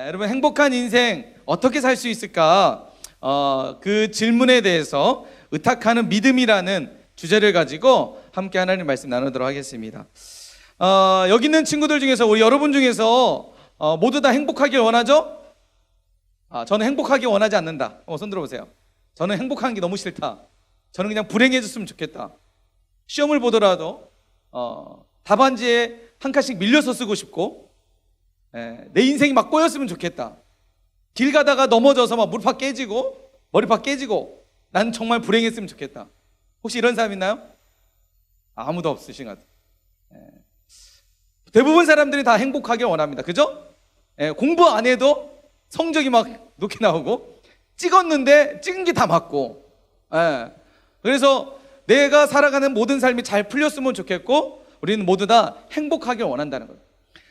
여러분, 행복한 인생 어떻게 살 수 있을까? 그 질문에 대해서 의탁하는 믿음이라는 주제를 가지고 함께 하나님 말씀 나누도록 하겠습니다. 여기 있는 친구들 중에서, 우리 여러분 중에서 모두 다 행복하길 원하죠? 저는 행복하길 원하지 않는다. 손 들어보세요. 저는 행복한 게 너무 싫다. 저는 그냥 불행해졌으면 좋겠다. 시험을 보더라도 답안지에 한 칸씩 밀려서 쓰고 싶고, 내 인생이 막 꼬였으면 좋겠다. 길 가다가 넘어져서 막 무릎팍 깨지고 머리팍 깨지고 난 정말 불행했으면 좋겠다. 혹시 이런 사람 있나요? 아무도 없으신 것 같아요. 대부분 사람들이 다 행복하길 원합니다. 그죠? 공부 안 해도 성적이 막 높게 나오고, 찍었는데 찍은 게 다 맞고, 그래서 내가 살아가는 모든 삶이 잘 풀렸으면 좋겠고, 우리는 모두 다 행복하길 원한다는 거예요.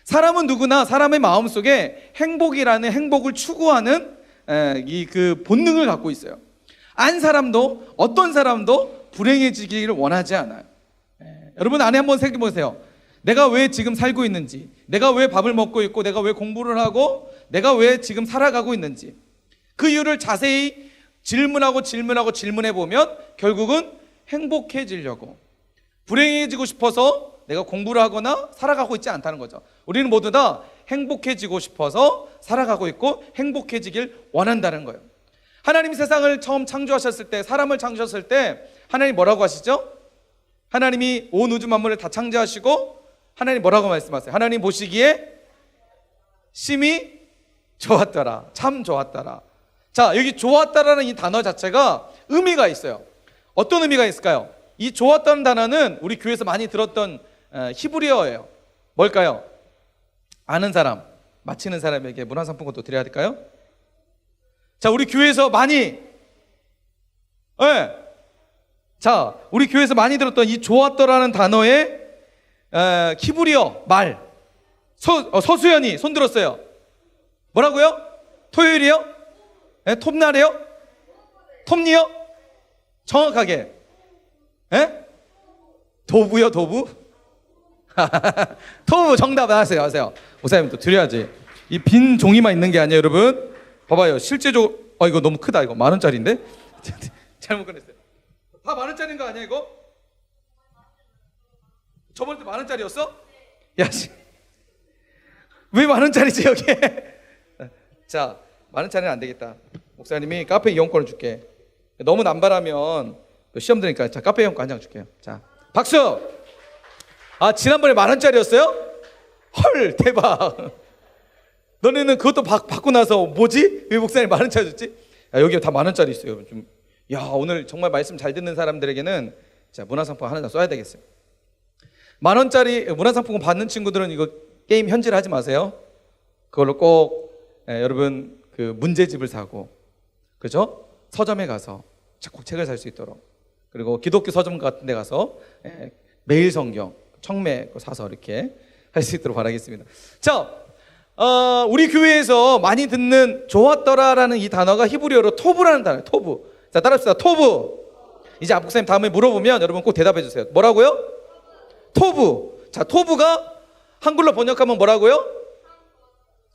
사람은 누구나 사람의 마음속에 행복이라는, 행복을 추구하는 그 본능을 갖고 있어요. 사람도, 어떤 사람도 불행해지기를 원하지 않아요. 여러분 안에 한번 생각해 보세요. 내가 왜 지금 살고 있는지, 내가 왜 밥을 먹고 있고, 내가 왜 공부를 하고, 내가 왜 지금 살아가고 있는지, 그 이유를 자세히 질문해 보면 결국은 행복해지려고, 불행해지고 싶어서 내가 공부를 하거나 살아가고 있지 않다는 거죠. 우리는 모두 다 행복해지고 싶어서 살아가고 있고 행복해지길 원한다는 거예요. 하나님이 세상을 처음 창조하셨을 때, 사람을 창조하셨을 때 하나님 뭐라고 하시죠? 하나님이 온 우주 만물을 다 창조하시고 하나님 뭐라고 말씀하세요? 하나님 보시기에 심히 좋았더라, 참 좋았더라. 자, 여기 좋았다라는 이 단어 자체가 의미가 있어요. 어떤 의미가 있을까요? 이 좋았다는 단어는 우리 교회에서 많이 들었던 히브리어예요. 뭘까요? 아는 사람, 맞히는 사람에게 문화상품권 또 드려야 될까요? 자, 우리 교회에서 많이, 자, 우리 교회에서 많이 들었던 이 좋았더라는 단어의 히브리어 말, 서수연이 손 들었어요. 뭐라고요? 토요일이요? 톱날이요? 톱니요? 정확하게. 도부요, 도부? 토부 정답 하세요. 목사님 또 드려야지. 이 빈 종이만 있는 게 아니에요, 여러분. 봐봐요. 실제적으로, 이거 너무 크다. 이거 10,000원짜리인데? 잘못 꺼냈어요. 다 10,000원짜리인 거 아니야, 이거? 저번 때 10,000원짜리였어? 야, 왜 10,000원짜리지, 여기에? 자, 10,000원짜리는 안 되겠다. 목사님이 카페 이용권을 줄게. 너무 남발하면 시험 드니까. 자, 카페 이용권 한 장 줄게요. 자, 박수! 지난번에 10,000원짜리였어요? 헐, 대박. 너네는 그것도 받고 나서 뭐지? 왜 목사님 10,000원짜리 줬지? 여기 다 10,000원짜리 있어요. 오늘 정말 말씀 잘 듣는 사람들에게는 자, 문화상품권 하나 써야 되겠어요. 10,000원짜리 문화상품권 받는 친구들은 이거 게임 현질 하지 마세요. 그걸로 꼭 여러분 그 문제집을 사고, 그죠? 서점에 가서 꼭 책을 살 수 있도록, 그리고 기독교 서점 같은 데 가서 매일 성경, 청매 사서 이렇게 할 수 있도록 바라겠습니다. 자, 우리 교회에서 많이 듣는 좋았더라라는 이 단어가 히브리어로 토브라는 단어예요. 토브. 자, 따라합시다. 토브. 이제 목사님 다음에 물어보면 여러분 꼭 대답해 주세요. 뭐라고요? 토브. 자, 토브가 한글로 번역하면 뭐라고요?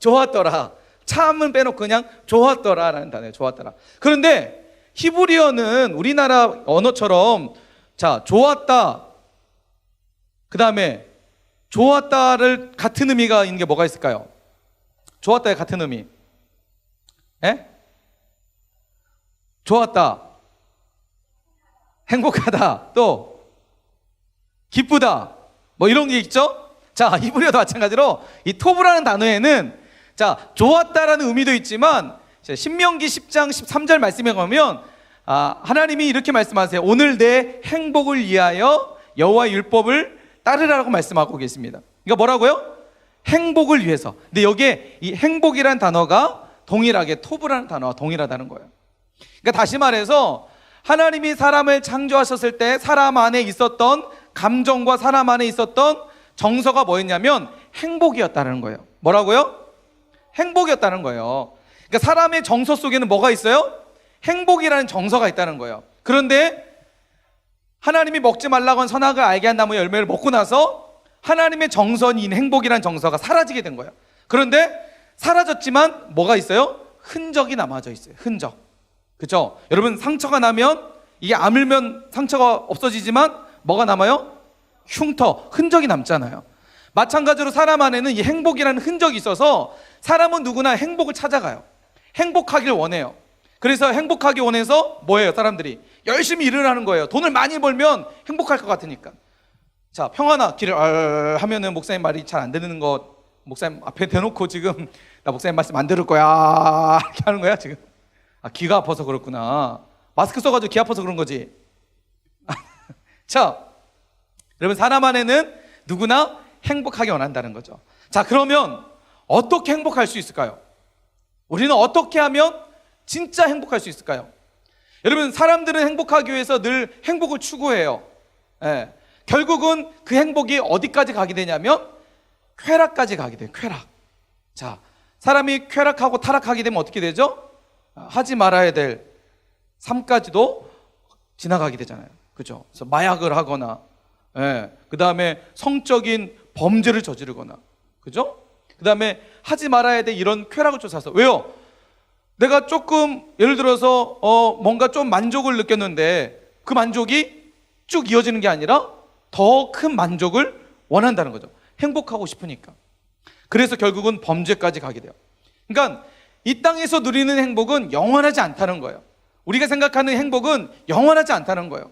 좋았더라. 참은 빼놓고 그냥 좋았더라라는 단어예요. 좋았더라. 그런데 히브리어는 우리나라 언어처럼, 자, 좋았다, 그 다음에 좋았다를 같은 의미가 있는 게 뭐가 있을까요? 좋았다의 같은 의미. 좋았다, 행복하다, 또 기쁘다, 뭐 이런 게 있죠? 자, 히브리어도 마찬가지로 이 토브라는 단어에는, 자, 좋았다라는 의미도 있지만, 신명기 10장 13절 말씀에 가면 하나님이 이렇게 말씀하세요. 오늘 내 행복을 위하여 여호와의 율법을 따르라고 말씀하고 계십니다. 그러니까 뭐라고요? 행복을 위해서. 근데 여기에 이 행복이란 단어가 동일하게 토브라는 단어와 동일하다는 거예요. 그러니까 다시 말해서 하나님이 사람을 창조하셨을 때 사람 안에 있었던 감정과 사람 안에 있었던 정서가 뭐였냐면 행복이었다는 거예요. 뭐라고요? 행복이었다는 거예요. 그러니까 사람의 정서 속에는 뭐가 있어요? 행복이라는 정서가 있다는 거예요. 그런데 하나님이 먹지 말라고 한 선악을 알게 한 나무의 열매를 먹고 나서 하나님의 정서인 행복이라는 정서가 사라지게 된 거예요. 그런데 사라졌지만 뭐가 있어요? 흔적이 남아져 있어요. 흔적. 그죠? 여러분, 상처가 나면 이게 아물면 상처가 없어지지만 뭐가 남아요? 흉터, 흔적이 남잖아요. 마찬가지로 사람 안에는 이 행복이라는 흔적이 있어서 사람은 누구나 행복을 찾아가요. 행복하길 원해요. 그래서 행복하기 원해서 뭐예요? 사람들이 열심히 일을 하는 거예요. 돈을 많이 벌면 행복할 것 같으니까. 자, 평안아 길을 하면은 목사님 말이 잘 안 들리는 거 목사님 앞에 대놓고 지금 나 목사님 말씀 안 들을 거야 이렇게 하는 거야 지금. 아, 귀가 아파서 그렇구나. 마스크 써가지고 귀 아파서 그런 거지. 자, 여러분, 사람 안에는 누구나 행복하게 원한다는 거죠. 자, 그러면 어떻게 행복할 수 있을까요? 우리는 어떻게 하면 진짜 행복할 수 있을까요? 여러분, 사람들은 행복하기 위해서 늘 행복을 추구해요. 예. 결국은 그 행복이 어디까지 가게 되냐면 쾌락까지 가게 돼요. 쾌락. 자, 사람이 쾌락하고 타락하게 되면 어떻게 되죠? 하지 말아야 될 삶까지도 지나가게 되잖아요. 그죠? 그래서 마약을 하거나, 그 다음에 성적인 범죄를 저지르거나, 그죠? 그 다음에 하지 말아야 될 이런 쾌락을 쫓아서. 왜요? 내가 조금 예를 들어서 뭔가 좀 만족을 느꼈는데 그 만족이 쭉 이어지는 게 아니라 더 큰 만족을 원한다는 거죠. 행복하고 싶으니까. 그래서 결국은 범죄까지 가게 돼요. 그러니까 이 땅에서 누리는 행복은 영원하지 않다는 거예요. 우리가 생각하는 행복은 영원하지 않다는 거예요.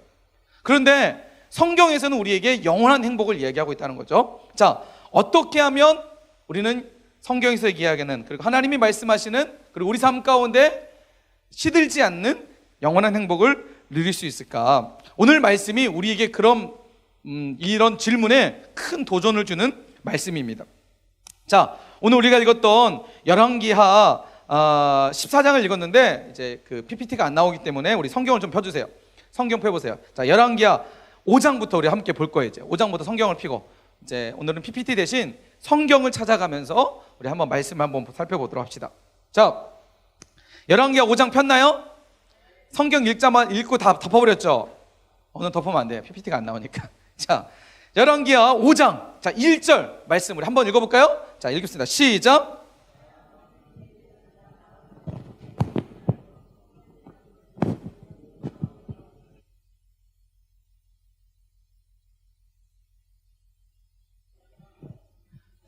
그런데 성경에서는 우리에게 영원한 행복을 얘기하고 있다는 거죠. 자, 어떻게 하면 우리는 성경에서 이야기하는, 그리고 하나님이 말씀하시는, 그리고 우리 삶 가운데 시들지 않는 영원한 행복을 누릴 수 있을까? 오늘 말씀이 우리에게 그런 이런 질문에 큰 도전을 주는 말씀입니다. 자, 오늘 우리가 읽었던 열왕기하 14장을 읽었는데 이제 그 PPT가 안 나오기 때문에 우리 성경을 좀 펴주세요. 성경 펴보세요. 자, 열왕기하 5장부터 우리 함께 볼 거예요. 이제 5장부터 성경을 펴고, 이제 오늘은 PPT 대신 성경을 찾아가면서 우리 한번 말씀을 한번 살펴보도록 합시다. 자, 열왕기하 5장 폈나요? 성경 읽자만 읽고 다 덮어버렸죠? 오늘 덮으면 안 돼요. PPT가 안 나오니까. 자, 열왕기하 5장, 자, 1절 말씀 우리 한번 읽어볼까요? 자, 읽겠습니다. 시작.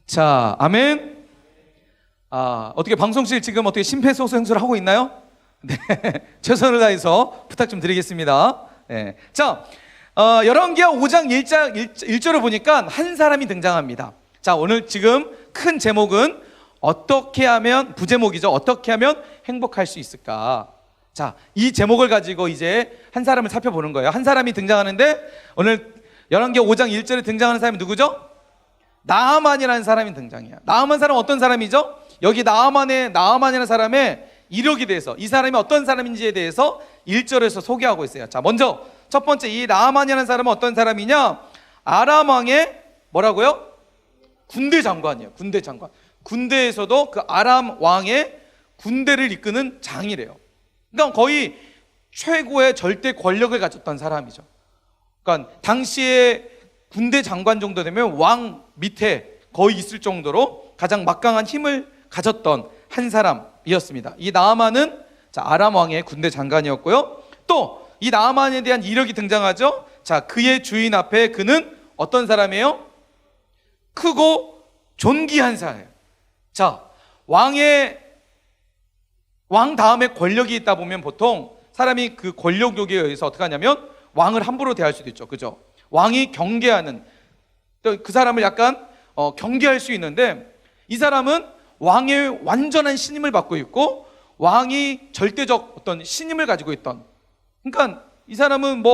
자, 아멘. 어떻게 방송실 지금 어떻게 심폐소생술을 하고 있나요? 네, 최선을 다해서 부탁 좀 드리겠습니다. 네. 자, 열왕기하 5장 1절을 보니까 한 사람이 등장합니다. 자, 오늘 지금 큰 제목은 어떻게 하면, 부제목이죠. 어떻게 하면 행복할 수 있을까? 자, 이 제목을 가지고 이제 한 사람을 살펴보는 거예요. 한 사람이 등장하는데 오늘 열왕기하 5장 1절에 등장하는 사람이 누구죠? 나아만이라는 사람이 등장해요. 나아만 사람은 어떤 사람이죠? 여기 나아만이라는 사람의 이력에 대해서, 이 사람이 어떤 사람인지에 대해서 1절에서 소개하고 있어요. 자, 먼저 첫 번째, 이 나아만이라는 사람은 어떤 사람이냐? 아람 왕의 뭐라고요? 군대 장관이에요. 군대 장관. 군대에서도 그 아람 왕의 군대를 이끄는 장이래요. 그러니까 거의 최고의 절대 권력을 가졌던 사람이죠. 그러니까 당시에 군대 장관 정도 되면 왕 밑에 거의 있을 정도로 가장 막강한 힘을 가졌던 한 사람이었습니다. 이 나아만은 아람 왕의 군대 장관이었고요. 또 이 나아만에 대한 이력이 등장하죠. 자, 그의 주인 앞에 그는 어떤 사람이에요? 크고 존귀한 사람이에요. 자, 왕 다음에 권력이 있다 보면 보통 사람이 그 권력욕에 의해서 어떻게 하냐면 왕을 함부로 대할 수도 있죠. 그죠? 왕이 경계하는, 그 사람을 약간 경계할 수 있는데, 이 사람은 왕의 완전한 신임을 받고 있고 왕이 절대적 어떤 신임을 가지고 있던, 그러니까 이 사람은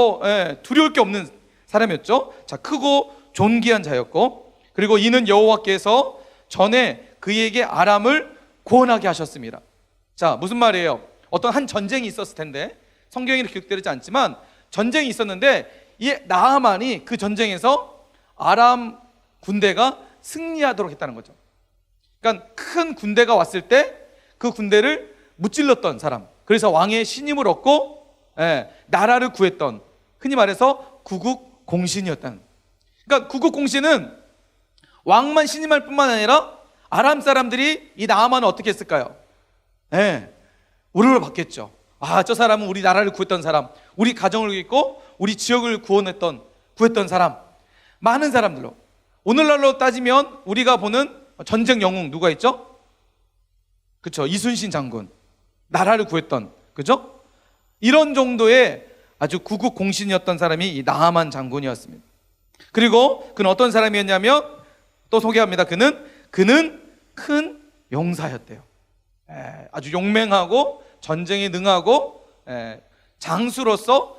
두려울 게 없는 사람이었죠. 자, 크고 존귀한 자였고, 그리고 이는 여호와께서 전에 그에게 아람을 구원하게 하셨습니다. 자, 무슨 말이에요? 어떤 한 전쟁이 있었을 텐데, 성경에 기록되지 않지만 전쟁이 있었는데 이 나아만이 그 전쟁에서 아람 군대가 승리하도록 했다는 거죠. 그러니까 큰 군대가 왔을 때 그 군대를 무찔렀던 사람, 그래서 왕의 신임을 얻고 나라를 구했던, 흔히 말해서 구국공신이었다는. 그러니까 구국공신은 왕만 신임할 뿐만 아니라 아람 사람들이 이 나아만을 어떻게 했을까요? 우르르 받겠죠. 저 사람은 우리 나라를 구했던 사람, 우리 가정을 구했고 우리 지역을 구했던 사람, 많은 사람들로. 오늘날로 따지면 우리가 보는 전쟁 영웅 누가 있죠? 그렇죠. 이순신 장군, 나라를 구했던, 그죠? 이런 정도의 아주 구국공신이었던 사람이 이 나아만 장군이었습니다. 그리고 그는 어떤 사람이었냐면, 또 소개합니다. 그는 큰 용사였대요. 아주 용맹하고 전쟁에 능하고 장수로서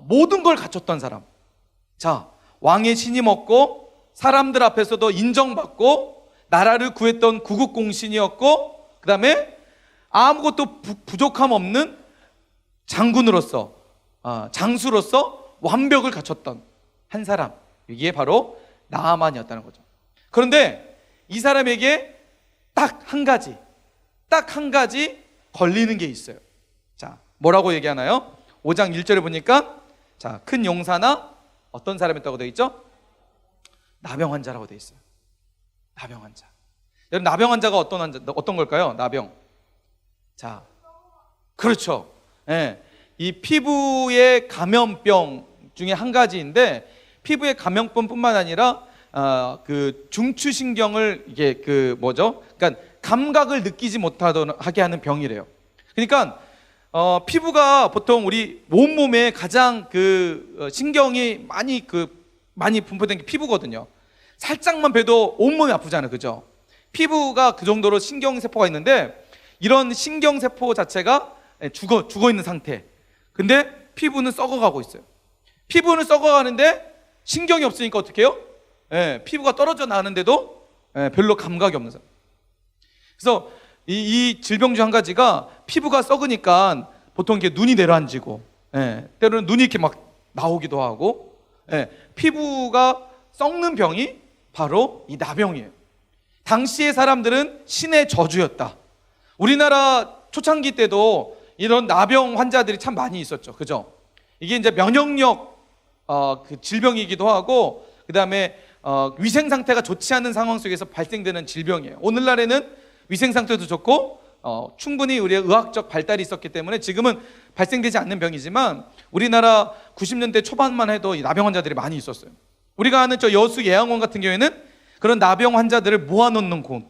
모든 걸 갖췄던 사람. 자, 왕의 신임 얻고 사람들 앞에서도 인정받고 나라를 구했던 구국공신이었고, 그 다음에 아무것도 부족함 없는 장군으로서, 장수로서 완벽을 갖췄던 한 사람, 이게 바로 나아만이었다는 거죠. 그런데 이 사람에게 딱 한 가지 걸리는 게 있어요. 자, 뭐라고 얘기하나요? 5장 1절에 보니까, 자, 큰 용사나 어떤 사람이었다고 되어 있죠? 나병 환자라고 되어 있어요. 나병 환자. 여러분, 나병 환자가 어떤 걸까요? 나병. 자, 그렇죠. 이 피부의 감염병 중에 한 가지인데, 피부의 감염병뿐만 아니라 그 중추신경을 이게 그러니까 감각을 느끼지 못하게 하는 병이래요. 그러니까 피부가 보통 우리 온몸에 가장 신경이 많이 분포된 게 피부거든요. 살짝만 봬도 온몸이 아프잖아요, 그죠? 피부가 그 정도로 신경세포가 있는데, 이런 신경세포 자체가 죽어 있는 상태. 근데 피부는 썩어가고 있어요. 피부는 썩어가는데 신경이 없으니까 어떻게 해요? 피부가 떨어져 나가는데도 별로 감각이 없는 사람. 그래서 이 질병 중 한 가지가, 피부가 썩으니까 보통 이렇게 눈이 내려앉고, 때로는 눈이 이렇게 막 나오기도 하고, 피부가 썩는 병이 바로 이 나병이에요. 당시의 사람들은 신의 저주였다. 우리나라 초창기 때도 이런 나병 환자들이 참 많이 있었죠, 그죠? 이게 이제 면역력 그 질병이기도 하고, 그 다음에 위생 상태가 좋지 않은 상황 속에서 발생되는 질병이에요. 오늘날에는 위생 상태도 좋고 충분히 우리의 의학적 발달이 있었기 때문에 지금은 발생되지 않는 병이지만, 우리나라 90년대 초반만 해도 이 나병 환자들이 많이 있었어요. 우리가 아는 저 여수 예양원 같은 경우에는 그런 나병 환자들을 모아놓는 곳,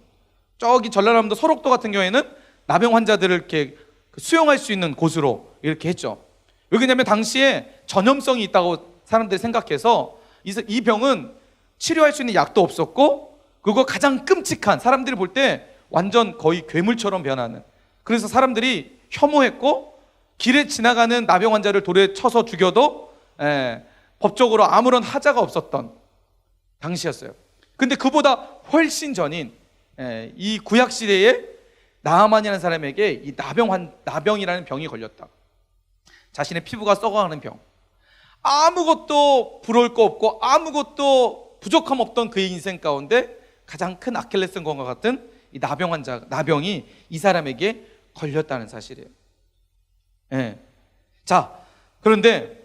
저기 전라남도 소록도 같은 경우에는 나병 환자들을 이렇게 수용할 수 있는 곳으로 이렇게 했죠. 왜냐하면 당시에 전염성이 있다고 사람들이 생각해서 이 병은 치료할 수 있는 약도 없었고, 그리고 가장 끔찍한, 사람들이 볼 때 완전 거의 괴물처럼 변하는, 그래서 사람들이 혐오했고, 길에 지나가는 나병 환자를 돌에 쳐서 죽여도 법적으로 아무런 하자가 없었던 당시였어요. 근데 그보다 훨씬 전인 이 구약 시대에 나아만이라는 사람에게 이 나병이라는 병이 걸렸다. 자신의 피부가 썩어가는 병, 아무것도 부러울 거 없고 아무것도 부족함 없던 그의 인생 가운데 가장 큰 아킬레스건과 같은 이 나병이 이 사람에게 걸렸다는 사실이에요. 자, 그런데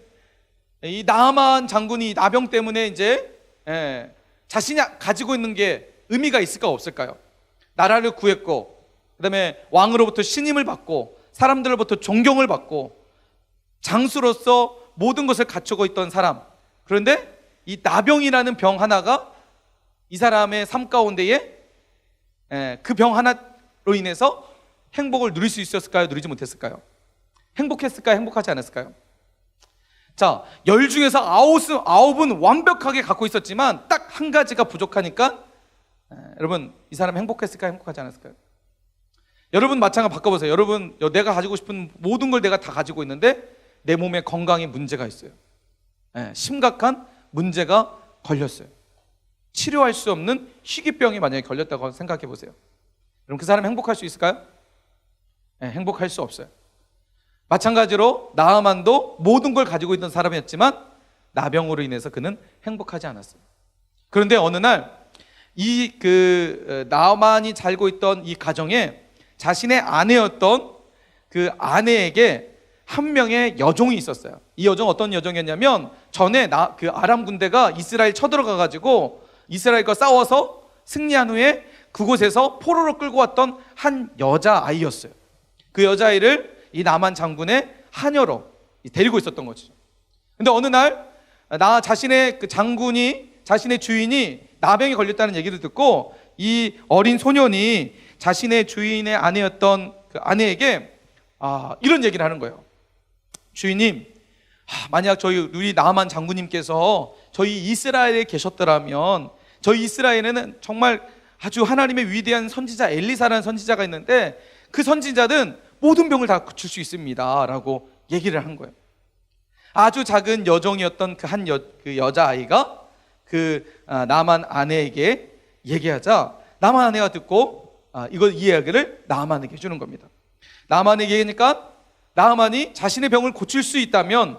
이 나아만 장군이 나병 때문에 이제 자신이 가지고 있는 게 의미가 있을까 없을까요? 나라를 구했고, 그 다음에 왕으로부터 신임을 받고, 사람들로부터 존경을 받고, 장수로서 모든 것을 갖추고 있던 사람. 그런데 이 나병이라는 병 하나가 이 사람의 삶 가운데에 그 병 하나로 인해서 행복을 누릴 수 있었을까요? 누리지 못했을까요? 행복했을까요? 행복하지 않았을까요? 자, 10 중에서 9은 완벽하게 갖고 있었지만 딱 한 가지가 부족하니까, 여러분, 이 사람 행복했을까요? 행복하지 않았을까요? 여러분 마찬가지 바꿔보세요. 여러분, 내가 가지고 싶은 모든 걸 내가 다 가지고 있는데 내 몸에 건강에 문제가 있어요. 심각한 문제가 걸렸어요. 치료할 수 없는 희귀병이 만약에 걸렸다고 생각해 보세요. 그럼 그 사람 행복할 수 있을까요? 행복할 수 없어요. 마찬가지로 나아만도 모든 걸 가지고 있던 사람이었지만 나병으로 인해서 그는 행복하지 않았어요. 그런데 어느 날 이 나아만이 살고 있던 이 가정에 자신의 아내였던 그 아내에게 한 명의 여종이 있었어요. 이 여종 어떤 여종이었냐면, 전에 그 아람 군대가 이스라엘 쳐들어가 가지고 이스라엘과 싸워서 승리한 후에 그곳에서 포로로 끌고 왔던 한 여자아이였어요. 그 여자아이를 이 나만 장군의 하녀로 데리고 있었던 거죠. 근데 어느 날 자신의 그 장군이, 자신의 주인이 나병에 걸렸다는 얘기를 듣고 이 어린 소년이 자신의 주인의 아내였던 그 아내에게 이런 얘기를 하는 거예요. 주인님, 만약 우리 나만 장군님께서 저희 이스라엘에 계셨더라면, 저희 이스라엘에는 정말 아주 하나님의 위대한 선지자 엘리사라는 선지자가 있는데 그 선지자는 모든 병을 다 고칠 수 있습니다 라고 얘기를 한 거예요. 아주 작은 여종이었던 그 여자아이가 나만 아내에게 얘기하자 나만 아내가 듣고 이 이야기를 나만에게 해주는 겁니다. 나만에게 얘기하니까 나만이 자신의 병을 고칠 수 있다면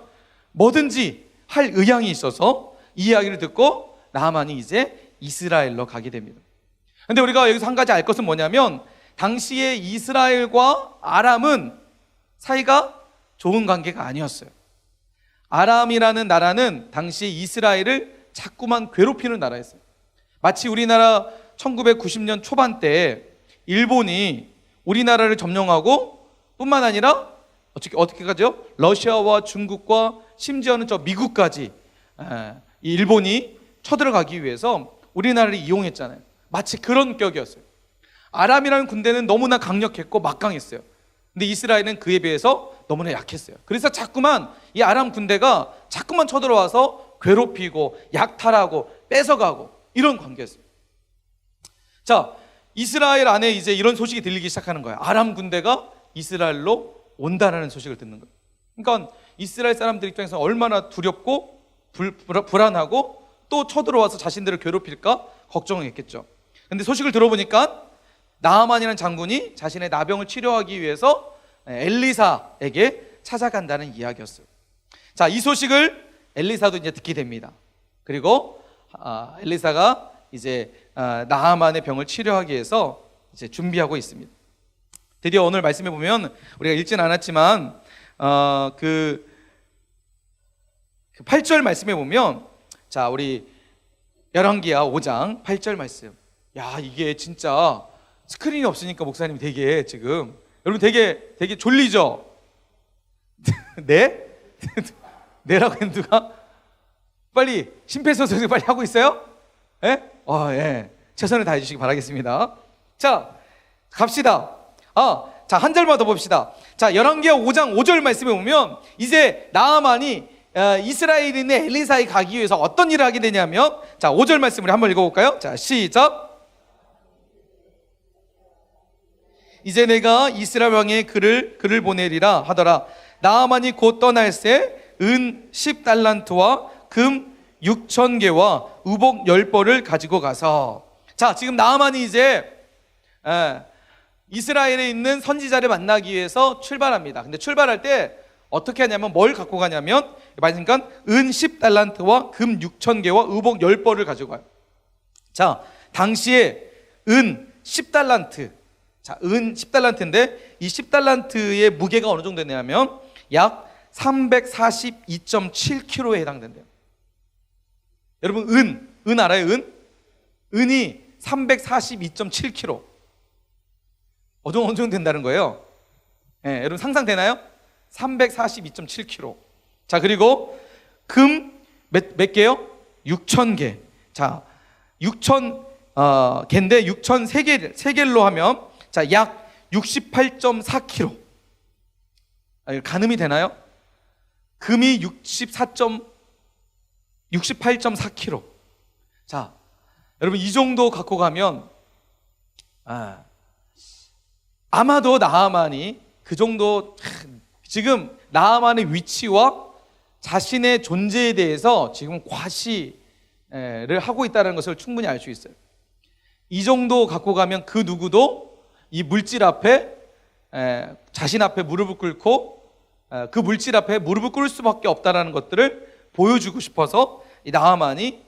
뭐든지 할 의향이 있어서 이 이야기를 듣고 나만이 이제 이스라엘로 가게 됩니다. 근데 우리가 여기서 한 가지 알 것은 뭐냐면 당시에 이스라엘과 아람은 사이가 좋은 관계가 아니었어요. 아람이라는 나라는 당시 이스라엘을 자꾸만 괴롭히는 나라였어요. 마치 우리나라 1990년 초반 때 일본이 우리나라를 점령하고 뿐만 아니라 어떻게 가죠? 러시아와 중국과 심지어는 저 미국까지 이 일본이 쳐들어가기 위해서 우리나라를 이용했잖아요. 마치 그런 격이었어요. 아람이라는 군대는 너무나 강력했고 막강했어요. 근데 이스라엘은 그에 비해서 너무나 약했어요. 그래서 자꾸만 이 아람 군대가 자꾸만 쳐들어와서 괴롭히고 약탈하고 뺏어가고 이런 관계였어요. 자, 이스라엘 안에 이제 이런 소식이 들리기 시작하는 거예요. 아람 군대가 이스라엘로 온다라는 소식을 듣는 거예요. 그러니까 이스라엘 사람들 입장에서 얼마나 두렵고 불안하고 또 쳐들어와서 자신들을 괴롭힐까 걱정했겠죠. 근데 소식을 들어보니까 나아만이라는 장군이 자신의 나병을 치료하기 위해서 엘리사에게 찾아간다는 이야기였어요. 자, 이 소식을 엘리사도 이제 듣게 됩니다. 그리고 엘리사가 이제 나아만의 병을 치료하기 위해서 이제 준비하고 있습니다. 드디어 오늘 말씀해 보면 우리가 읽지는 않았지만 그 8절 말씀해 보면, 자, 우리 열왕기야 5장 8절 말씀. 야, 이게 진짜 스크린이 없으니까 목사님 되게 지금 여러분 되게 졸리죠? 네? 네라고 했는 누가? 빨리 심폐소생술 빨리 하고 있어요? 예? 예. 최선을 다해 주시기 바라겠습니다. 자, 갑시다. 자, 한 절만 더 봅시다. 자, 열왕기야 5장 5절 말씀에 보면 이제 나아만이 이스라엘인의 엘리사에 가기 위해서 어떤 일을 하게 되냐면, 자, 5절 말씀을 한번 읽어볼까요? 자, 시작. 이제 내가 이스라엘 왕의 글을 보내리라 하더라. 나아만이 곧 떠날새 은 10달란트와 금 6,000개와 의복 10벌을 가지고 가서, 자, 지금 나아만이 이제 이스라엘에 있는 선지자를 만나기 위해서 출발합니다. 근데 출발할 때 어떻게 하냐면 뭘 갖고 가냐면, 그러니까 은 10달란트와 금 6,000개와 의복 10벌을 가지고 가요. 자, 당시에 은 10달란트, 자, 은 10달란트인데 이 10달란트의 무게가 어느 정도 되냐면 약 342.7kg에 해당된대요. 여러분, 은 알아요? 은이 342.7kg. 어느 정도 된다는 거예요. 네, 여러분 상상되나요? 342.7kg. 자, 그리고 금 몇 개요? 6,000개. 자, 6,000개인데 6,003개로 하면, 자, 약 68.4kg. 가늠이 되나요? 금이 68.4kg. 자, 여러분 이 정도 갖고 가면 아마도 나아만이 그 정도, 지금 나아만의 위치와 자신의 존재에 대해서 지금 과시를 하고 있다는 것을 충분히 알 수 있어요. 이 정도 갖고 가면 그 누구도 이 물질 앞에 자신 앞에 무릎을 꿇고 그 물질 앞에 무릎을 꿇을 수밖에 없다는 것들을 보여주고 싶어서 이 나아만이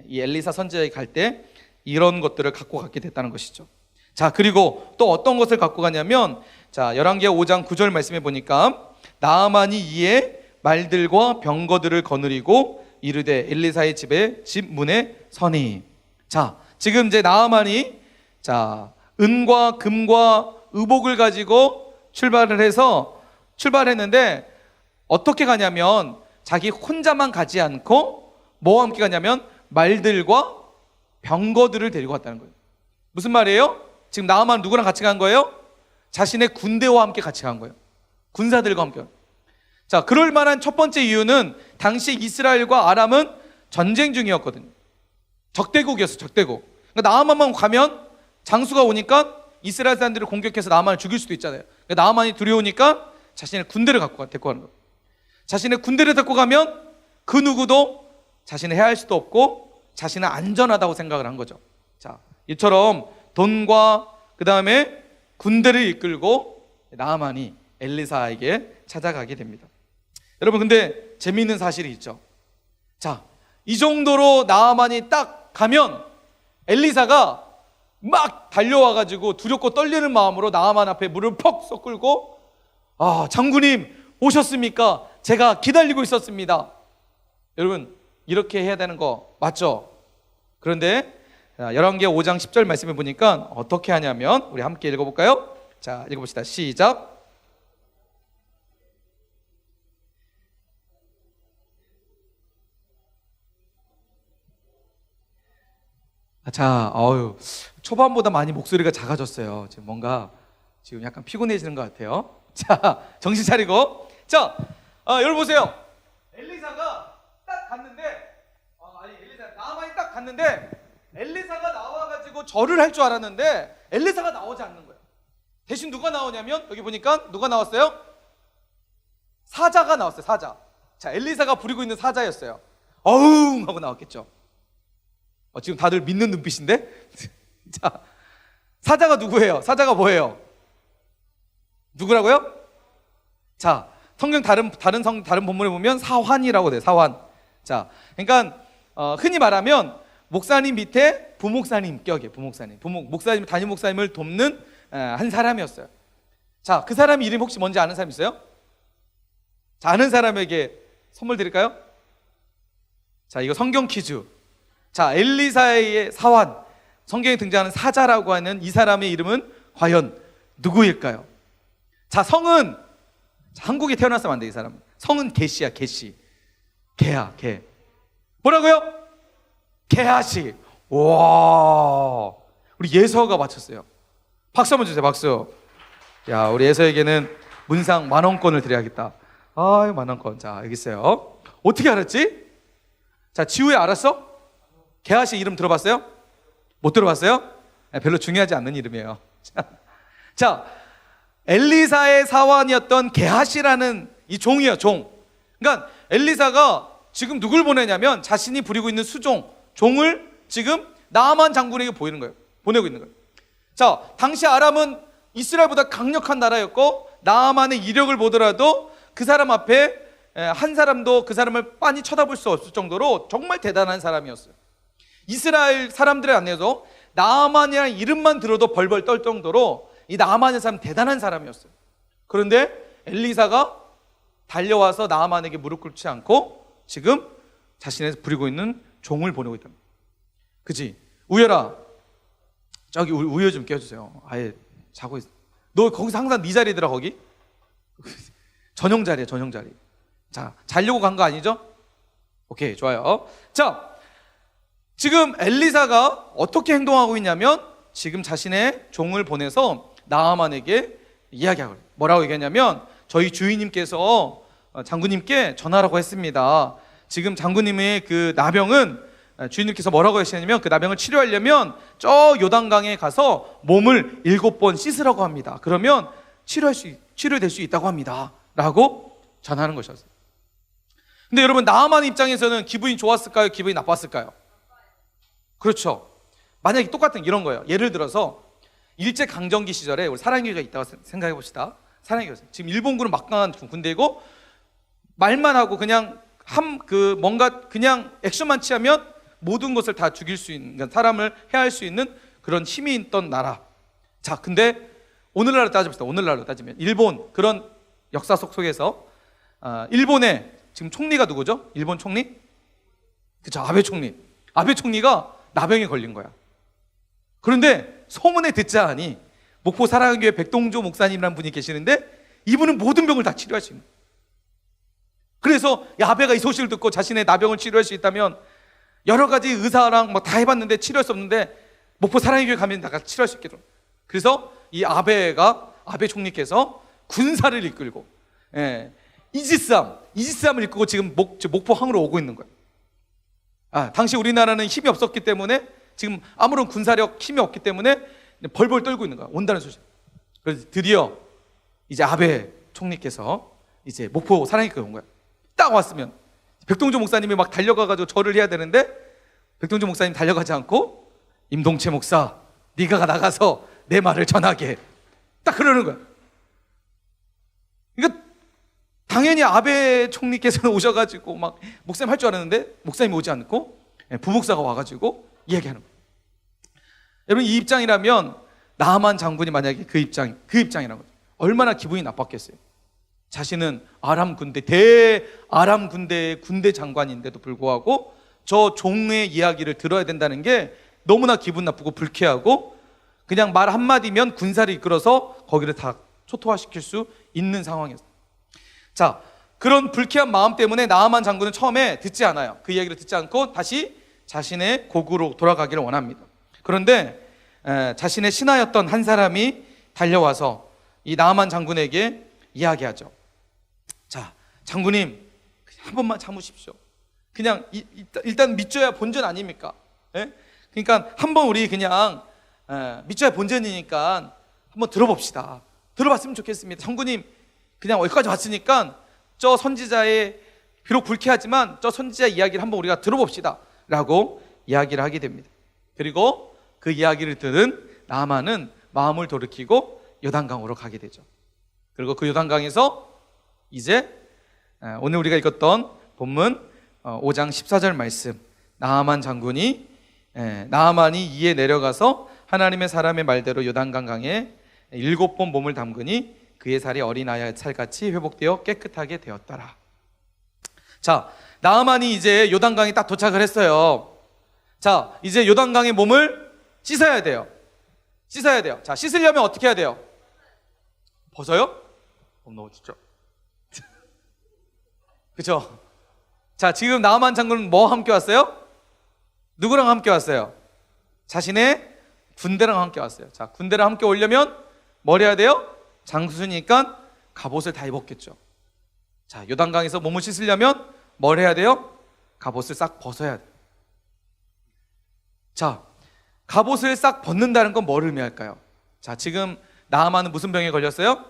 이 엘리사 선지자에게 갈 때 이런 것들을 갖고 가게 됐다는 것이죠. 자, 그리고 또 어떤 것을 갖고 가냐면, 자, 열왕기야 5장 9절 말씀해 보니까 나아만이 이에 말들과 병거들을 거느리고 이르되 엘리사의 집 문에 서니. 자, 지금 이제 나아만이 자, 은과 금과 의복을 가지고 출발했는데 어떻게 가냐면 자기 혼자만 가지 않고 뭐와 함께 가냐면 말들과 병거들을 데리고 갔다는 거예요. 무슨 말이에요? 지금 나아만 누구랑 같이 간 거예요? 자신의 군대와 함께 같이 간 거예요. 군사들과 함께. 자, 그럴 만한 첫 번째 이유는 당시 이스라엘과 아람은 전쟁 중이었거든요. 적대국이었어, 적대국. 그러니까 나아만만 가면 장수가 오니까 이스라엘 사람들을 공격해서 나아만을 죽일 수도 있잖아요. 그러니까 나아만이 두려우니까 자신의 군대를 데리고 가는 거예요. 자신의 군대를 데리고 가면 그 누구도 자신을 해할 수도 없고 자신은 안전하다고 생각을 한 거죠. 자, 이처럼 돈과 그 다음에 군대를 이끌고 나아만이 엘리사에게 찾아가게 됩니다. 여러분, 근데 재미있는 사실이 있죠. 자, 이 정도로 나아만이 딱 가면 엘리사가 막 달려와가지고 두렵고 떨리는 마음으로 나아만 앞에 무릎을 퍽 썩끌고, 아, 장군님 오셨습니까? 제가 기다리고 있었습니다. 여러분, 이렇게 해야 되는 거 맞죠? 그런데 열왕기하 5장 10절 말씀을 보니까 어떻게 하냐면, 우리 함께 읽어볼까요? 자, 읽어봅시다. 시작. 자, 초반보다 많이 목소리가 작아졌어요. 지금 뭔가 지금 약간 피곤해지는 것 같아요. 자, 정신 차리고. 자, 여러분 보세요. 엘리사가 딱 갔는데, 나아만이 딱 갔는데, 엘리사가 나와가지고 절을 할 줄 알았는데 엘리사가 나오지 않는 거예요. 대신 누가 나오냐면, 여기 보니까 누가 나왔어요? 사자가 나왔어요. 사자. 자, 엘리사가 부리고 있는 사자였어요. 어웅 하고 나왔겠죠. 지금 다들 믿는 눈빛인데? 자, 사자가 누구예요? 사자가 뭐예요? 누구라고요? 자, 성경 다른 본문에 보면 사환이라고 돼요. 사환. 자, 그러니까 흔히 말하면 목사님 밑에 부목사님 격이에요. 부목사님. 목사님, 담임 목사님을 돕는 한 사람이었어요. 자, 그 사람 이름 혹시 뭔지 아는 사람 있어요? 자, 아는 사람에게 선물 드릴까요? 자, 이거 성경 퀴즈. 자, 엘리사의 사환, 성경에 등장하는 사자라고 하는 이 사람의 이름은 과연 누구일까요? 자, 성은, 한국에 태어났으면 안 돼, 이 사람. 성은 게시야, 게시. 게야, 게. 뭐라고요? 게하시. 와, 우리 예서가 맞췄어요. 박수 한번 주세요, 박수. 야, 우리 예서에게는 문상 10,000원권을 드려야겠다. 아유, 10,000원권. 자, 여기 있어요. 어떻게 알았지? 자, 지우야, 알았어? 게하시 이름 들어봤어요? 못 들어봤어요? 별로 중요하지 않는 이름이에요. 자, 엘리사의 사환이었던 게하시라는 이 종이에요, 종. 그러니까 엘리사가 지금 누굴 보내냐면 자신이 부리고 있는 종을 지금 나아만 장군에게 보내고 있는 거예요. 자, 당시 아람은 이스라엘보다 강력한 나라였고, 나아만의 이력을 보더라도 그 사람 앞에 한 사람도 그 사람을 빤히 쳐다볼 수 없을 정도로 정말 대단한 사람이었어요. 이스라엘 사람들의 안에서 나아만이라는 이름만 들어도 벌벌 떨 정도로 이 나아만의 사람 대단한 사람이었어요. 그런데 엘리사가 달려와서 나아만에게 무릎 꿇지 않고 지금 자신의 부리고 있는 종을 보내고 있다. 그치? 우열아, 저기 우열 좀 껴주세요. 아예 자고 있어. 너 거기서 항상 네 자리더라, 거기. 전용 자리야, 전용 자리. 자, 자려고 간 거 아니죠? 오케이, 좋아요. 자, 지금 엘리사가 어떻게 행동하고 있냐면 지금 자신의 종을 보내서 나아만에게 이야기하고, 뭐라고 얘기하냐면, 저희 주인님께서 장군님께 전하라고 했습니다. 지금 장군님의 그 나병은, 주인님께서 뭐라고 하시냐면, 그 나병을 치료하려면 저 요단강에 가서 몸을 7번 씻으라고 합니다. 그러면 치료될 수 있다고 합니다 라고 전하는 것이었어요. 근데 여러분, 나아만 입장에서는 기분이 좋았을까요? 기분이 나빴을까요? 그렇죠. 만약에 똑같은 이런 거예요. 예를 들어서 일제강점기 시절에 우리 사랑교회가 있다고 생각해 봅시다. 사랑교회. 지금 일본군은 막강한 군대이고, 말만 하고 그냥 뭔가 그냥 액션만 취하면 모든 것을 다 죽일 수 있는, 그러니까 사람을 해할 수 있는 그런 힘이 있던 나라. 자, 근데 오늘날로 따져봅시다. 오늘날로 따지면 일본, 그런 역사 속에서 일본의 지금 총리가 누구죠? 일본 총리? 그쵸, 아베 총리. 아베 총리가 나병에 걸린 거야. 그런데 소문에 듣자 하니 목포 사랑의 교회 백동조 목사님이라는 분이 계시는데 이분은 모든 병을 다 치료할 수 있는 거예요. 그래서 아베가 이 소식을 듣고 자신의 나병을 치료할 수 있다면 여러 가지 의사랑 막 다 해봤는데 치료할 수 없는데 목포 사랑의 교회 가면 내가 치료할 수 있겠죠. 그래서 이 아베 총리께서 군사를 이끌고 이지스함을 이끌고 지금 목포 항으로 오고 있는 거예요. 당시 우리나라는 힘이 없었기 때문에 지금 아무런 군사력 힘이 없기 때문에 벌벌 떨고 있는 거야. 온다는 소식. 그래서 드디어 이제 아베 총리께서 이제 목포 사랑의 교회 온 거야. 딱 왔으면 백동조 목사님이 막 달려가가지고 절을 해야 되는데 백동조 목사님 달려가지 않고 임동채 목사, 네가 나가서 내 말을 전하게 딱 그러는 거야. 그러니까 당연히 아베 총리께서는 오셔가지고 막 목사님 할 줄 알았는데 목사님이 오지 않고 부목사가 와가지고 이야기하는 거야. 여러분 이 입장이라면 나만 장군이 만약에 그 입장이라는 거죠. 얼마나 기분이 나빴겠어요. 자신은 아람 군대 대아람 군대의 군대 장관인데도 불구하고 저 종의 이야기를 들어야 된다는 게 너무나 기분 나쁘고 불쾌하고 그냥 말 한마디면 군사를 이끌어서 거기를 다 초토화시킬 수 있는 상황이었어요. 자, 그런 불쾌한 마음 때문에 나아만 장군은 처음에 듣지 않아요. 그 이야기를 듣지 않고 다시 자신의 고국으로 돌아가기를 원합니다. 그런데 자신의 신하였던 한 사람이 달려와서 이 나아만 장군에게 이야기하죠. 자, 장군님 한 번만 참으십시오. 그냥 일단 믿져야 본전 아닙니까? 그러니까 한번 우리 그냥 믿져야 본전이니까 한번 들어봅시다. 들어봤으면 좋겠습니다. 장군님 그냥 여기까지 왔으니까 저 선지자의 비록 불쾌하지만 저 선지자 이야기를 한번 우리가 들어봅시다 라고 이야기를 하게 됩니다. 그리고 그 이야기를 들은 나아만은 마음을 돌이키고 요단강으로 가게 되죠. 그리고 그 요단강에서 이제 오늘 우리가 읽었던 본문 5장 14절 말씀, 나아만이 이에 내려가서 하나님의 사람의 말대로 요단강 강에 7번 몸을 담그니 그의 살이 어린아이의 살같이 회복되어 깨끗하게 되었더라. 자, 나아만이 이제 요단강에 딱 도착을 했어요. 자, 이제 요단강의 몸을 씻어야 돼요. 자, 씻으려면 어떻게 해야 돼요? 벗어요? 너무 진짜. 그쵸? 자, 지금 나아만 장군은 뭐와 함께 왔어요? 누구랑 함께 왔어요? 자신의 군대랑 함께 왔어요. 자, 군대랑 함께 오려면 뭘 해야 돼요? 장수니까 갑옷을 다 입었겠죠. 자, 요단강에서 몸을 씻으려면 뭘 해야 돼요? 갑옷을 싹 벗어야 돼요. 자, 갑옷을 싹 벗는다는 건 뭘 의미할까요? 자, 지금 나아만은 무슨 병에 걸렸어요?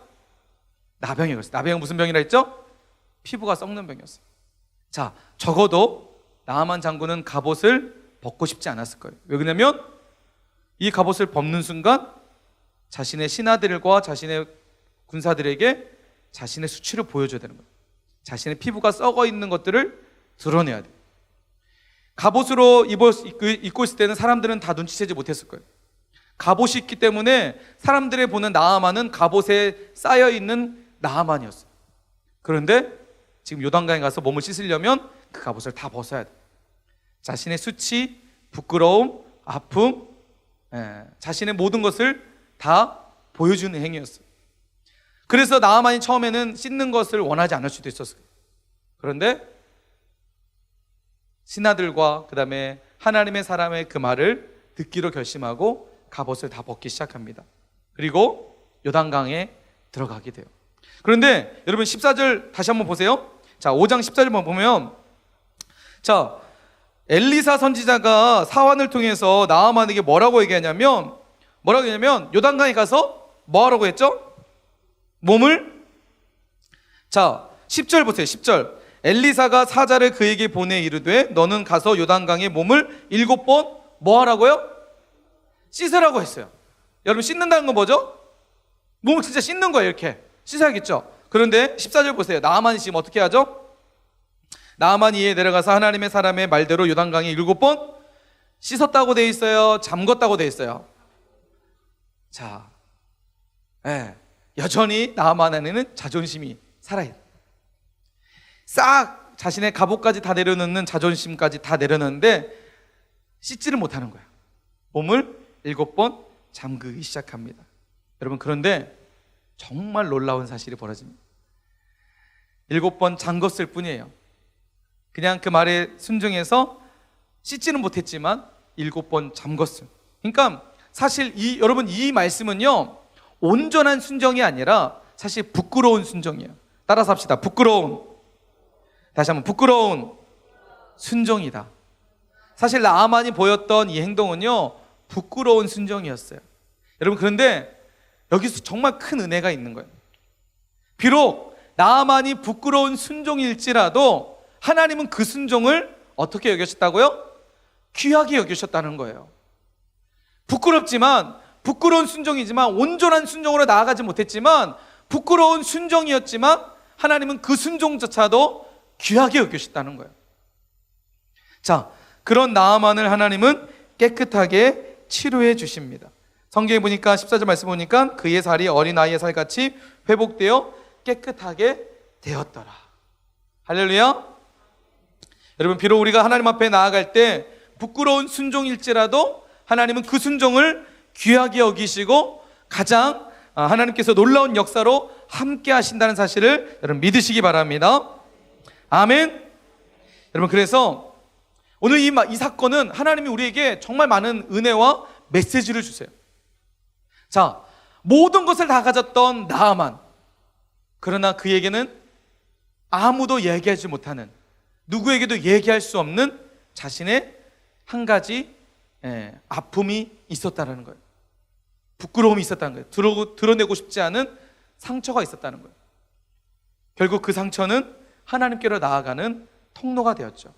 나병에 걸렸어요. 나병은 무슨 병이라 했죠? 피부가 썩는 병이었어요. 자, 적어도 나아만 장군은 갑옷을 벗고 싶지 않았을 거예요. 왜 그러냐면 이 갑옷을 벗는 순간 자신의 신하들과 자신의 군사들에게 자신의 수치를 보여줘야 되는 거예요. 자신의 피부가 썩어 있는 것들을 드러내야 돼요. 갑옷으로 입고 있을 때는 사람들은 다 눈치채지 못했을 거예요. 갑옷이 있기 때문에 사람들이 보는 나아만은 갑옷에 쌓여있는 나아만이었어요. 그런데 지금 요단강에 가서 몸을 씻으려면 그 갑옷을 다 벗어야 돼요. 자신의 수치, 부끄러움, 아픔, 자신의 모든 것을 다 보여주는 행위였어요. 그래서 나아만이 처음에는 씻는 것을 원하지 않을 수도 있었어요. 그런데 신하들과 그 다음에 하나님의 사람의 그 말을 듣기로 결심하고 갑옷을 다 벗기 시작합니다. 그리고 요단강에 들어가게 돼요. 그런데 여러분 14절 다시 한번 보세요. 자, 5장 14절만 보면, 자, 엘리사 선지자가 사환을 통해서 나아만에게 뭐라고 얘기하냐면 요단강에 가서 뭐 하라고 했죠? 몸을, 자 10절 보세요. 10절, 엘리사가 사자를 그에게 보내 이르되 너는 가서 요단강에 몸을 7번 뭐 하라고요? 씻으라고 했어요. 여러분 씻는다는 건 뭐죠? 몸을 진짜 씻는 거예요. 이렇게 씻어야겠죠. 그런데 14절 보세요. 나아만이 지금 어떻게 하죠? 나아만이 이에 내려가서 하나님의 사람의 말대로 요단강에 7번 씻었다고 돼 있어요? 잠궜다고 돼 있어요? 자, 여전히 나아만 안에는 자존심이 살아요. 싹 자신의 갑옷까지 다 내려놓는 자존심까지 다 내려놓는데 씻지를 못하는 거야. 몸을 7번 잠그기 시작합니다. 여러분, 그런데 정말 놀라운 사실이 벌어집니다. 7번 잠궜을 뿐이에요. 그냥 그 말에 순종해서 씻지는 못했지만 7번 잠궜어요. 그러니까 사실 여러분, 이 말씀은요, 온전한 순종이 아니라 사실 부끄러운 순종이에요. 따라서 합시다. 부끄러운. 다시 한번, 부끄러운 순종이다. 사실 나아만이 보였던 이 행동은요, 부끄러운 순종이었어요. 여러분, 그런데 여기서 정말 큰 은혜가 있는 거예요. 비록 나아만이 부끄러운 순종일지라도 하나님은 그 순종을 어떻게 여기셨다고요? 귀하게 여기셨다는 거예요. 부끄러운 순종이지만, 온전한 순종으로 나아가지 못했지만, 부끄러운 순종이었지만 하나님은 그 순종조차도 귀하게 여기셨다는 거예요. 자, 그런 나아만을 하나님은 깨끗하게 치료해 주십니다. 성경에 보니까 14절 말씀 보니까 그의 살이 어린아이의 살같이 회복되어 깨끗하게 되었더라. 할렐루야. 여러분, 비록 우리가 하나님 앞에 나아갈 때 부끄러운 순종일지라도 하나님은 그 순종을 귀하게 여기시고 가장 하나님께서 놀라운 역사로 함께 하신다는 사실을 여러분 믿으시기 바랍니다. 아멘. 여러분, 그래서 오늘 이 사건은 하나님이 우리에게 정말 많은 은혜와 메시지를 주세요. 자, 모든 것을 다 가졌던 나아만, 그러나 그에게는 아무도 얘기하지 못하는, 누구에게도 얘기할 수 없는 자신의 한 가지 아픔이 있었다는 거예요. 부끄러움이 있었다는 거예요. 드러내고 싶지 않은 상처가 있었다는 거예요. 결국 그 상처는 하나님께로 나아가는 통로가 되었죠.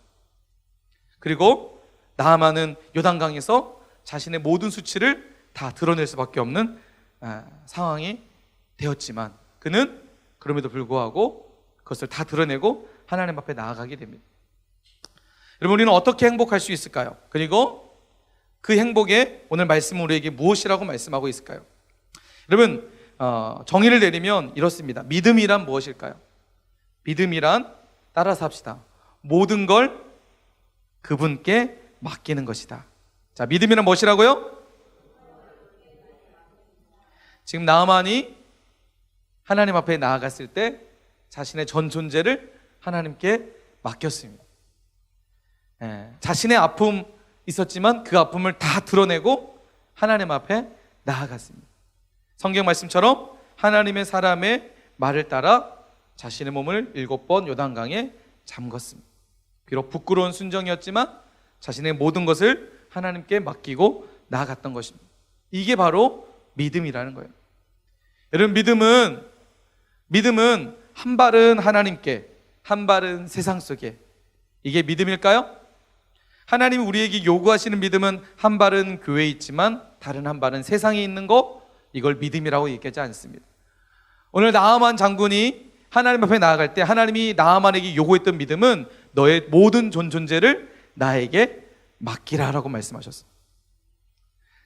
그리고 나아만은 요단강에서 자신의 모든 수치를 다 드러낼 수밖에 없는 상황이 되었지만, 그는 그럼에도 불구하고 그것을 다 드러내고 하나님 앞에 나아가게 됩니다. 여러분, 우리는 어떻게 행복할 수 있을까요? 그리고 그 행복에 오늘 말씀은 우리에게 무엇이라고 말씀하고 있을까요? 여러분, 정의를 내리면 이렇습니다. 믿음이란 무엇일까요? 믿음이란, 따라서 합시다, 모든 걸 그분께 맡기는 것이다. 자, 믿음이란 무엇이라고요? 지금 나아만이 하나님 앞에 나아갔을 때 자신의 전 존재를 하나님께 맡겼습니다. 자신의 아픔 있었지만 그 아픔을 다 드러내고 하나님 앞에 나아갔습니다. 성경 말씀처럼 하나님의 사람의 말을 따라 자신의 몸을 7번 요단강에 잠궜습니다. 비록 부끄러운 순종이었지만 자신의 모든 것을 하나님께 맡기고 나아갔던 것입니다. 이게 바로 믿음이라는 거예요. 여러분, 믿음은 한 발은 하나님께, 한 발은 세상 속에, 이게 믿음일까요? 하나님이 우리에게 요구하시는 믿음은 한 발은 교회에 있지만 다른 한 발은 세상에 있는 거, 이걸 믿음이라고 얘기하지 않습니다. 오늘 나아만 장군이 하나님 앞에 나아갈 때 하나님이 나아만에게 요구했던 믿음은 너의 모든 존재를 나에게 맡기라라고 말씀하셨어요.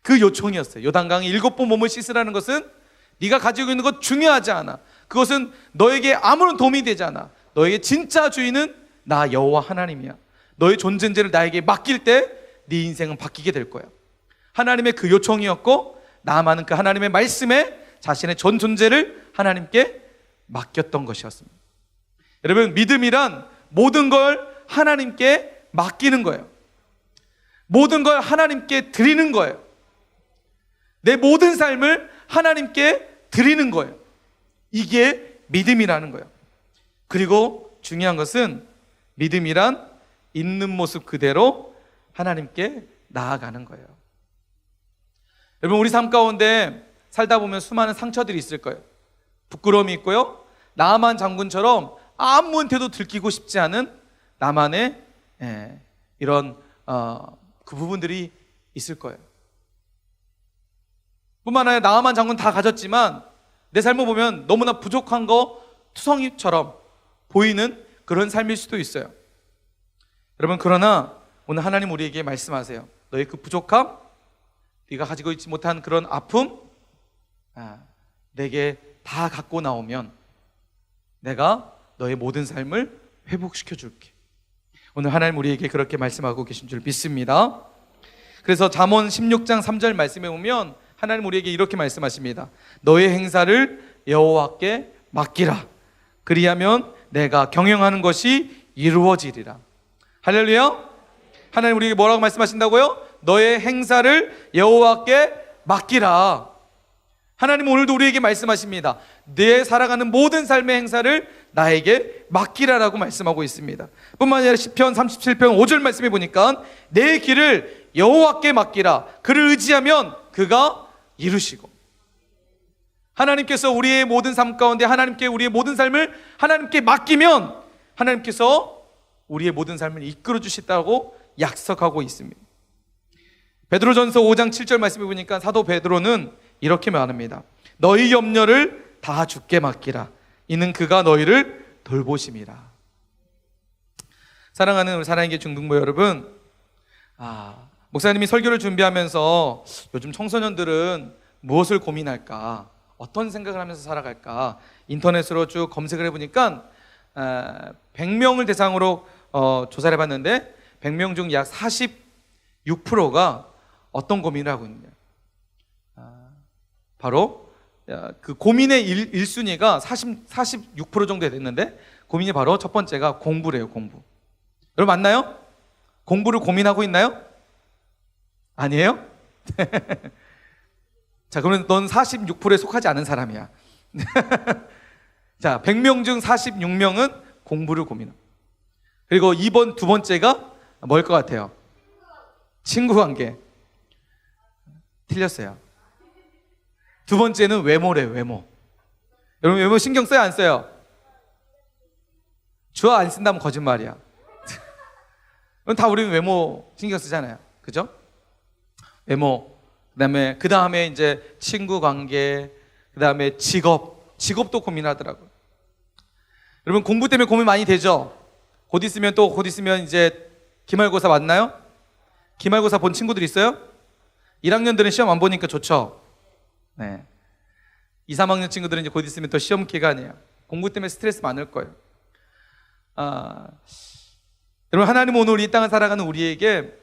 그 요청이었어요. 요단강에 7번 몸을 씻으라는 것은 네가 가지고 있는 것 중요하지 않아. 그것은 너에게 아무런 도움이 되지 않아. 너에게 진짜 주인은 나 여호와 하나님이야. 너의 존재를 나에게 맡길 때 네 인생은 바뀌게 될 거야. 하나님의 그 요청이었고, 나아만은 그 하나님의 말씀에 자신의 전 존재를 하나님께 맡겼던 것이었습니다. 여러분, 믿음이란 모든 걸 하나님께 맡기는 거예요. 모든 걸 하나님께 드리는 거예요. 내 모든 삶을 하나님께 드리는 거예요. 이게 믿음이라는 거예요. 그리고 중요한 것은 믿음이란 있는 모습 그대로 하나님께 나아가는 거예요. 여러분, 우리 삶 가운데 살다 보면 수많은 상처들이 있을 거예요. 부끄러움이 있고요, 나아만 장군처럼 아무한테도 들키고 싶지 않은 나만의 이런 그 부분들이 있을 거예요. 뿐만 아니라 나아만 장군 다 가졌지만 내 삶을 보면 너무나 부족한 거 투성이처럼 보이는 그런 삶일 수도 있어요. 여러분, 그러나 오늘 하나님 우리에게 말씀하세요. 너의 그 부족함, 네가 가지고 있지 못한 그런 아픔, 내게 다 갖고 나오면 내가 너의 모든 삶을 회복시켜 줄게. 오늘 하나님 우리에게 그렇게 말씀하고 계신 줄 믿습니다. 그래서 잠언 16장 3절 말씀에 보면 하나님 우리에게 이렇게 말씀하십니다. 너의 행사를 여호와께 맡기라. 그리하면 내가 경영하는 것이 이루어지리라. 할렐루야. 하나님 우리에게 뭐라고 말씀하신다고요? 너의 행사를 여호와께 맡기라. 하나님 오늘도 우리에게 말씀하십니다. 내 살아가는 모든 삶의 행사를 나에게 맡기라라고 말씀하고 있습니다. 뿐만 아니라 시편 37편 5절 말씀해 보니까 내 길을 여호와께 맡기라. 그를 의지하면 그가 이루시고. 하나님께서 우리의 모든 삶 가운데 하나님께 우리의 모든 삶을 하나님께 맡기면 하나님께서 우리의 모든 삶을 이끌어 주시다고 약속하고 있습니다. 베드로전서 5장 7절 말씀해 보니까 사도 베드로는 이렇게 말합니다. 너희 염려를 다 주께 맡기라. 이는 그가 너희를 돌보심이라. 사랑하는 우리 사랑의 중등부 여러분, 목사님이 설교를 준비하면서 요즘 청소년들은 무엇을 고민할까, 어떤 생각을 하면서 살아갈까 인터넷으로 쭉 검색을 해보니까 100명을 대상으로 조사를 해봤는데 100명 중 약 46%가 어떤 고민을 하고 있느냐, 바로 그 고민의 1순위가 46% 정도 됐는데 고민이 바로 첫 번째가 공부래요. 공부. 여러분 맞나요? 공부를 고민하고 있나요? 아니에요? 자, 그러면 넌 46%에 속하지 않은 사람이야. 자, 100명 중 46명은 공부를 고민하고. 그리고 두 번째가 뭘 것 같아요? 친구 관계. 틀렸어요. 두 번째는 외모래요. 외모. 여러분 외모 신경 써요, 안 써요? 주어 안 쓴다면 거짓말이야. 그럼 다 우리는 외모 신경 쓰잖아요. 그죠? 외모. 그 다음에 이제 친구 관계, 그 다음에 직업도 고민하더라고요. 여러분 공부 때문에 고민 많이 되죠? 곧 있으면 이제 기말고사 맞나요? 기말고사 본 친구들 있어요? 1학년들은 시험 안 보니까 좋죠? 네. 2, 3학년 친구들은 이제 곧 있으면 또 시험 기간이에요. 공부 때문에 스트레스 많을 거예요. 여러분 하나님은 오늘 이 땅을 살아가는 우리에게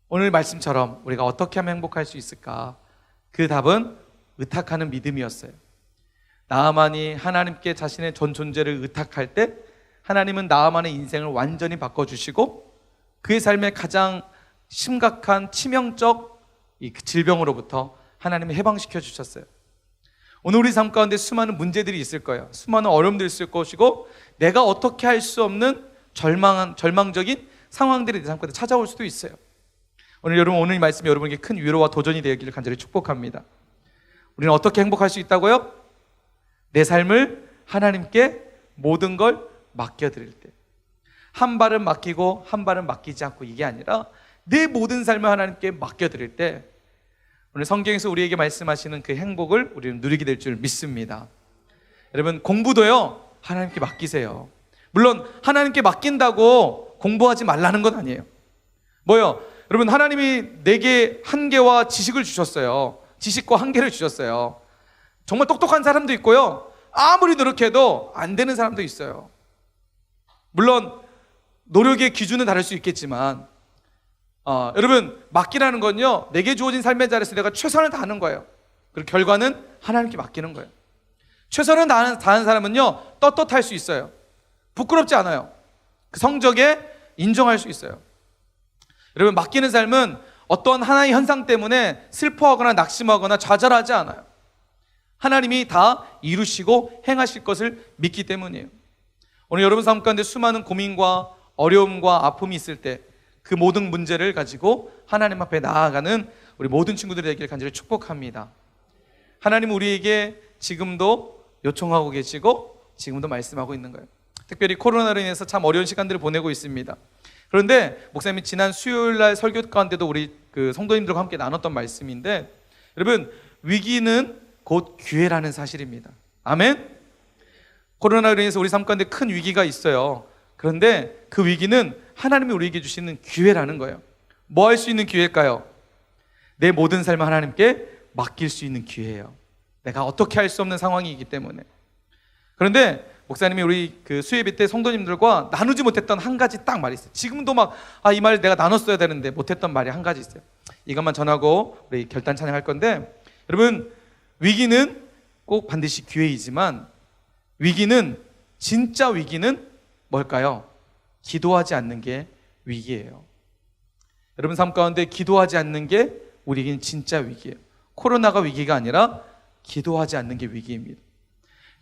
오늘 말씀처럼 우리가 어떻게 하면 행복할 수 있을까? 그 답은 의탁하는 믿음이었어요. 나아만이 하나님께 자신의 전 존재를 의탁할 때 하나님은 나아만의 인생을 완전히 바꿔주시고 그의 삶의 가장 심각한 치명적 이 질병으로부터 하나님이 해방시켜 주셨어요. 오늘 우리 삶 가운데 수많은 문제들이 있을 거예요. 수많은 어려움들이 있을 것이고 내가 어떻게 할 수 없는 절망적인 상황들이 내 삶 가운데 찾아올 수도 있어요. 오늘 이 말씀이 여러분에게 큰 위로와 도전이 되기를 간절히 축복합니다. 우리는 어떻게 행복할 수 있다고요? 내 삶을 하나님께 모든 걸 맡겨드릴 때, 한 발은 맡기고 한 발은 맡기지 않고, 이게 아니라 내 모든 삶을 하나님께 맡겨드릴 때 오늘 성경에서 우리에게 말씀하시는 그 행복을 우리는 누리게 될 줄 믿습니다. 여러분 공부도요 하나님께 맡기세요. 물론 하나님께 맡긴다고 공부하지 말라는 건 아니에요. 뭐요? 여러분 하나님이 내게 한계와 지식을 주셨어요. 지식과 한계를 주셨어요. 정말 똑똑한 사람도 있고요, 아무리 노력해도 안 되는 사람도 있어요. 물론 노력의 기준은 다를 수 있겠지만 여러분 맡기라는 건요, 내게 주어진 삶의 자리에서 내가 최선을 다하는 거예요. 그리고 결과는 하나님께 맡기는 거예요. 최선을 다하는 사람은요 떳떳할 수 있어요. 부끄럽지 않아요. 그 성적에 인정할 수 있어요. 여러분 맡기는 삶은 어떠한 하나의 현상 때문에 슬퍼하거나 낙심하거나 좌절하지 않아요. 하나님이 다 이루시고 행하실 것을 믿기 때문이에요. 오늘 여러분 삶 가운데 수많은 고민과 어려움과 아픔이 있을 때 그 모든 문제를 가지고 하나님 앞에 나아가는 우리 모든 친구들이 되기를 간절히 축복합니다. 하나님은 우리에게 지금도 요청하고 계시고 지금도 말씀하고 있는 거예요. 특별히 코로나로 인해서 참 어려운 시간들을 보내고 있습니다. 그런데 목사님이 지난 수요일날 설교 가운데도 우리 그 성도님들과 함께 나눴던 말씀인데, 여러분 위기는 곧 기회라는 사실입니다. 아멘. 코로나로 인해서 우리 삶 가운데 큰 위기가 있어요. 그런데 그 위기는 하나님이 우리에게 주시는 기회라는 거예요. 뭐 할 수 있는 기회일까요? 내 모든 삶을 하나님께 맡길 수 있는 기회예요. 내가 어떻게 할 수 없는 상황이기 때문에. 그런데 목사님이 우리 그 수예배 때 성도님들과 나누지 못했던 한 가지 딱 말이 있어요. 지금도 막 이 말 내가 나눴어야 되는데 못했던 말이 한 가지 있어요. 이것만 전하고 우리 결단 찬양할 건데, 여러분, 위기는 꼭 반드시 기회이지만 위기는, 진짜 위기는 뭘까요? 기도하지 않는 게 위기예요. 여러분 삶 가운데 기도하지 않는 게 우리에게는 진짜 위기예요. 코로나가 위기가 아니라 기도하지 않는 게 위기입니다.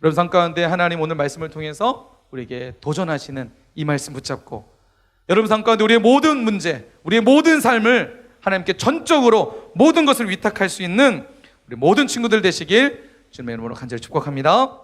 여러분 삶 가운데 하나님 오늘 말씀을 통해서 우리에게 도전하시는 이 말씀 붙잡고, 여러분 삶 가운데 우리의 모든 문제, 우리의 모든 삶을 하나님께 전적으로 모든 것을 위탁할 수 있는 우리 모든 친구들 되시길 주님의 이름으로 간절히 축복합니다.